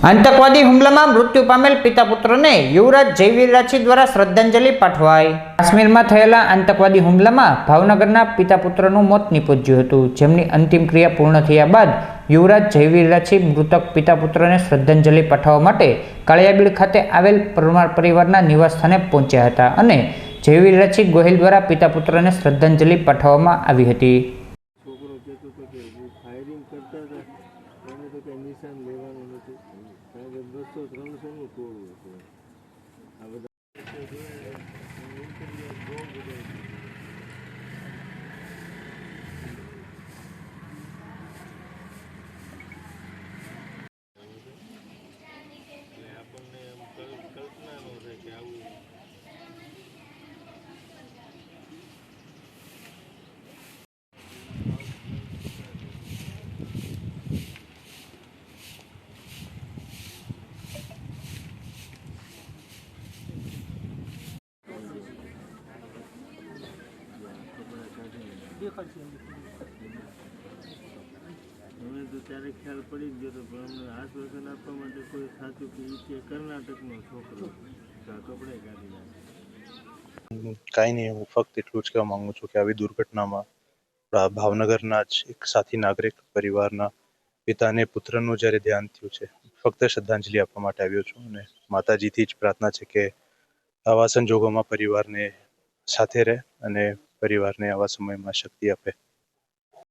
આતંકવાદી હુમલામાં મૃત્યુ પામેલ પિતા પુત્રને યુવરાજ જયવીર રાછી દ્વારા શ્રદ્ધાંજલિ પાઠવાઈ। કાશ્મીરમાં થયેલા આતંકવાદી હુમલામાં ભાવનગરના પિતા પુત્રનું મોત નીપજ્યું હતું, જેમની અંતિમ ક્રિયા પૂર્ણ થયા બાદ યુવરાજ જયવીર રાછી મૃતક પિતા પુત્રને શ્રદ્ધાંજલિ પાઠવવા માટે કાળિયાબીડ ખાતે આવેલ પરમાર પરિવારના નિવાસસ્થાને પહોંચ્યા હતા અને જયવીર રાછી ગોહિલ દ્વારા પિતા પુત્રને શ્રદ્ધાંજલિ પાઠવવામાં આવી હતી। फायरिंग करता था मैंने तो कहीं निशान लेवानुं नहोतुं कारण के 200-300 નું ટોળું હતું। આ બધા આપણને કલ્પના ન થાય કે આવું મને તો ત્યારે ખ્યાલ પડી જ ગયો હતો, પણ અમને આશ્વાસન આપવા માટે કોઈ સાચું કે એ છે કર્ણાટકનો છોકરો તો આ કપડાં કાઢી નાખે। કાંઈ નહીં, હું ફક્ત એટલું જ કહેવા માંગુ છું કે આવી દુર્ઘટનામાં આપણા ભાવનગરના જ એક સાથી નાગરિક પરિવારના પિતાને પુત્રનું જ્યારે ધ્યાન થયું છે, ફક્ત શ્રદ્ધાંજલિ આપવા માટે આવ્યો છું અને માતાજીથી જ પ્રાર્થના છે કે આવા સંજોગોમાં પરિવારને સાથે રહે અને પરિવારને આવા સમયમાં શક્તિ આપે।